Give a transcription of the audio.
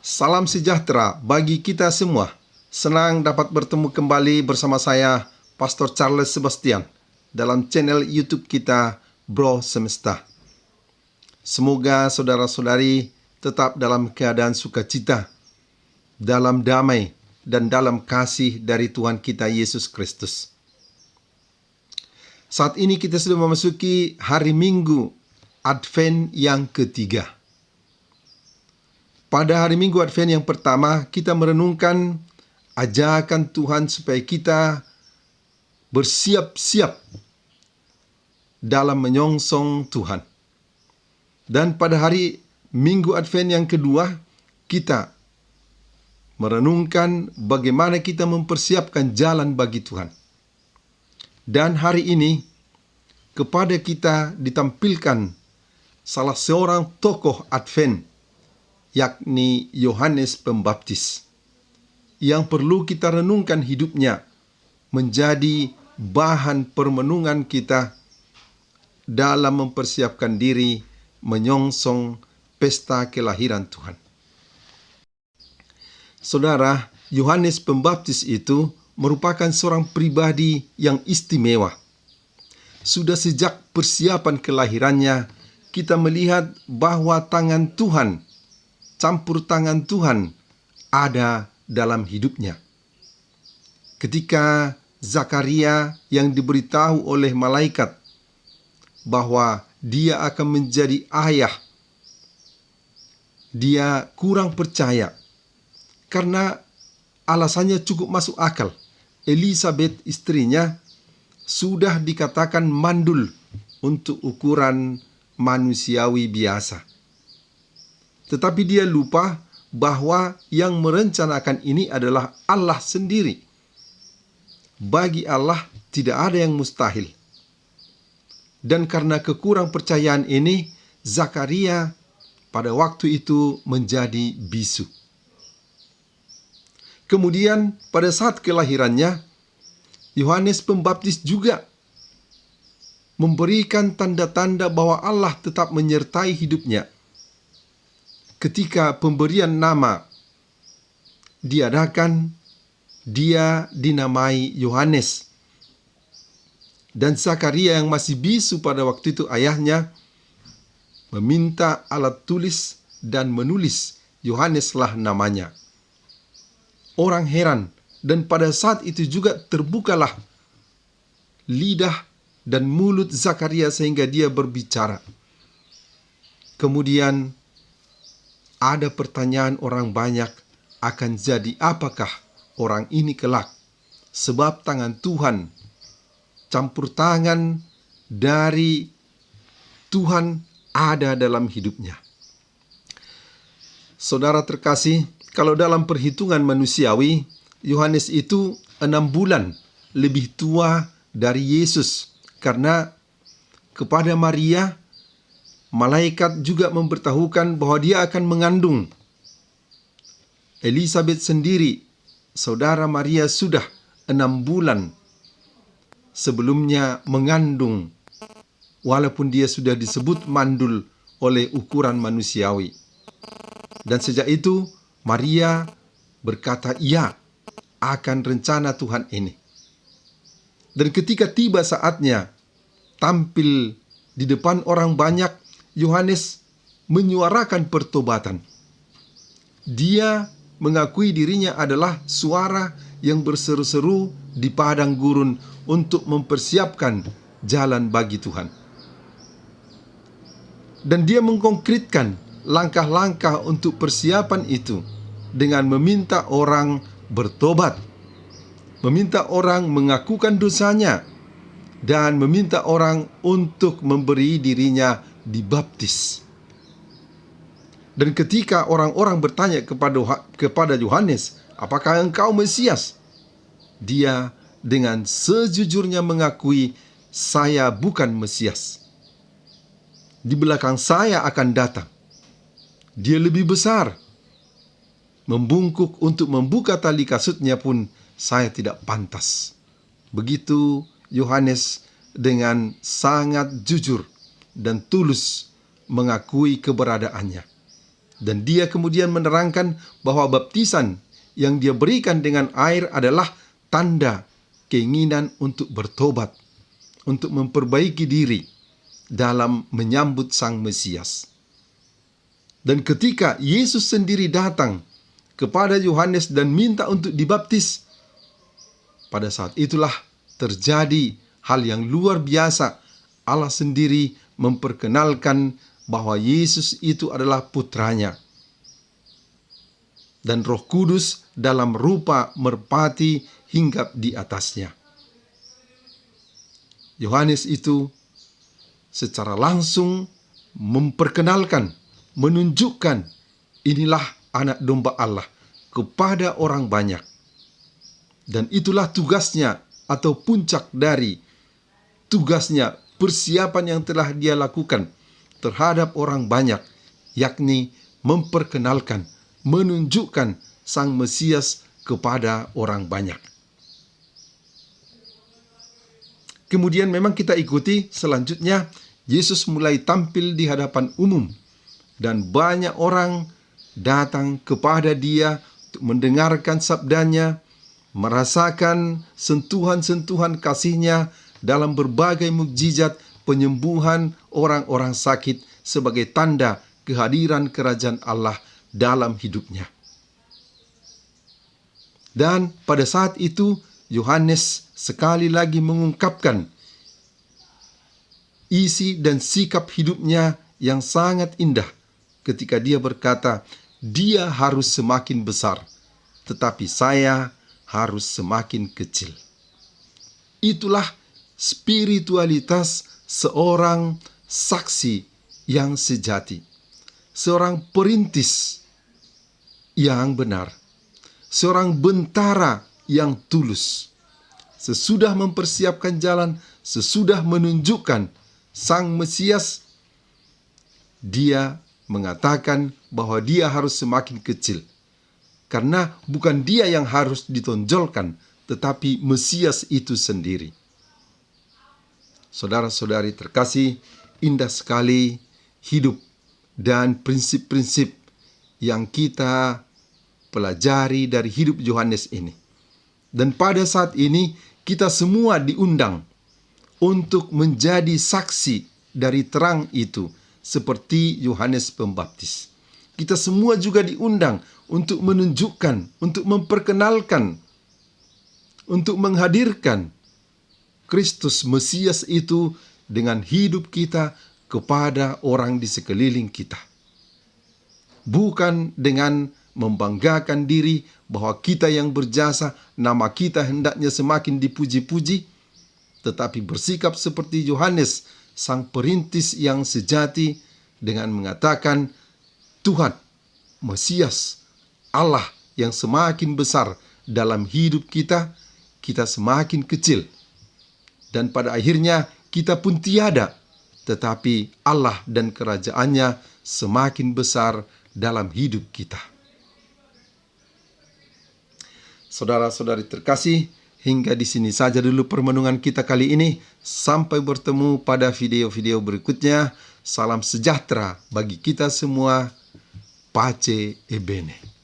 Salam sejahtera bagi kita semua. Senang dapat bertemu kembali bersama saya, Pastor Charles Sebastian, dalam channel YouTube kita, Bro Semesta. Semoga saudara-saudari tetap dalam keadaan sukacita, dalam damai, dan dalam kasih dari Tuhan kita Yesus Kristus. Saat ini kita sudah memasuki hari Minggu Advent yang ketiga. Pada hari Minggu Advent yang pertama, kita merenungkan ajakan Tuhan supaya kita bersiap-siap dalam menyongsong Tuhan. Dan pada hari Minggu Advent yang kedua, kita merenungkan bagaimana kita mempersiapkan jalan bagi Tuhan. Dan hari ini, kepada kita ditampilkan salah seorang tokoh Advent, yakni Yohanes Pembaptis, yang perlu kita renungkan hidupnya menjadi bahan permenungan kita dalam mempersiapkan diri menyongsong pesta kelahiran Tuhan. Saudara, Yohanes Pembaptis itu merupakan seorang pribadi yang istimewa. Sudah sejak persiapan kelahirannya, kita melihat bahwa tangan Tuhan, campur tangan Tuhan ada dalam hidupnya. Ketika Zakaria yang diberitahu oleh malaikat bahwa dia akan menjadi ayah, dia kurang percaya karena alasannya cukup masuk akal. Elisabeth, istrinya, sudah dikatakan mandul untuk ukuran manusiawi biasa. Tetapi dia lupa bahwa yang merencanakan ini adalah Allah sendiri. Bagi Allah tidak ada yang mustahil. Dan karena kekurang percayaan ini, Zakaria pada waktu itu menjadi bisu. Kemudian pada saat kelahirannya, Yohanes Pembaptis juga memberikan tanda-tanda bahwa Allah tetap menyertai hidupnya. Ketika pemberian nama diadakan, dia dinamai Yohanes. Dan Zakaria yang masih bisu pada waktu itu, ayahnya meminta alat tulis dan menulis Yohaneslah namanya. Orang heran, dan pada saat itu juga terbukalah lidah dan mulut Zakaria sehingga dia berbicara. Kemudian ada pertanyaan orang banyak, akan jadi apakah orang ini kelak? Sebab tangan Tuhan, campur tangan dari Tuhan ada dalam hidupnya. Saudara terkasih, kalau dalam perhitungan manusiawi, Yohanes itu 6 bulan lebih tua dari Yesus, karena kepada Maria, malaikat juga memberitahukan bahwa dia akan mengandung. Elisabeth sendiri, saudara Maria, sudah 6 bulan sebelumnya mengandung, walaupun dia sudah disebut mandul oleh ukuran manusiawi. Dan sejak itu, Maria berkata iya akan rencana Tuhan ini. Dan ketika tiba saatnya tampil di depan orang banyak, Yohanes menyuarakan pertobatan. Dia mengakui dirinya adalah suara yang berseru-seru di padang gurun untuk mempersiapkan jalan bagi Tuhan. Dan dia mengkonkretkan langkah-langkah untuk persiapan itu dengan meminta orang bertobat, meminta orang mengakukan dosanya, dan meminta orang untuk memberi dirinya dibaptis. Dan ketika orang-orang bertanya kepada Yohanes, apakah engkau Mesias? Dia dengan sejujurnya mengakui, saya bukan Mesias. Di belakang saya akan datang. Dia lebih besar. Membungkuk untuk membuka tali kasutnya pun saya tidak pantas. Begitu Yohanes dengan sangat jujur dan tulus mengakui keberadaannya. Dan dia kemudian menerangkan bahwa baptisan yang dia berikan dengan air adalah tanda keinginan untuk bertobat, untuk memperbaiki diri dalam menyambut Sang Mesias. Dan ketika Yesus sendiri datang kepada Yohanes dan minta untuk dibaptis, pada saat itulah terjadi hal yang luar biasa. Allah sendiri memperkenalkan bahwa Yesus itu adalah putranya. Dan Roh Kudus dalam rupa merpati hinggap di atasnya. Yohanes itu secara langsung memperkenalkan, menunjukkan inilah anak domba Allah kepada orang banyak. Dan itulah tugasnya atau puncak dari tugasnya, persiapan yang telah dia lakukan terhadap orang banyak, yakni memperkenalkan, menunjukkan Sang Mesias kepada orang banyak. Kemudian memang kita ikuti selanjutnya, Yesus mulai tampil di hadapan umum dan banyak orang datang kepada dia untuk mendengarkan sabdanya, merasakan sentuhan-sentuhan kasih-Nya dalam berbagai mukjizat penyembuhan orang-orang sakit sebagai tanda kehadiran kerajaan Allah dalam hidupnya. Dan pada saat itu Yohanes sekali lagi mengungkapkan isi dan sikap hidupnya yang sangat indah ketika dia berkata, "Dia harus semakin besar, tetapi saya harus semakin kecil." Itulah spiritualitas seorang saksi yang sejati, seorang perintis yang benar, seorang bentara yang tulus. Sesudah mempersiapkan jalan, sesudah menunjukkan Sang Mesias, dia mengatakan bahwa dia harus semakin kecil. Karena bukan dia yang harus ditonjolkan, tetapi Mesias itu sendiri. Saudara-saudari terkasih, indah sekali hidup dan prinsip-prinsip yang kita pelajari dari hidup Yohanes ini. Dan pada saat ini kita semua diundang untuk menjadi saksi dari terang itu, seperti Yohanes Pembaptis. Kita semua juga diundang untuk menunjukkan, untuk memperkenalkan, untuk menghadirkan Kristus Mesias itu dengan hidup kita kepada orang di sekeliling kita. Bukan dengan membanggakan diri bahwa kita yang berjasa, nama kita hendaknya semakin dipuji-puji, tetapi bersikap seperti Yohanes, sang perintis yang sejati, dengan mengatakan, Tuhan, Mesias, Allah yang semakin besar dalam hidup kita, kita semakin kecil. Dan pada akhirnya kita pun tiada, tetapi Allah dan kerajaannya semakin besar dalam hidup kita. Saudara-saudari terkasih, hingga di sini saja dulu permenungan kita kali ini. Sampai bertemu pada video-video berikutnya. Salam sejahtera bagi kita semua. Pace e bene.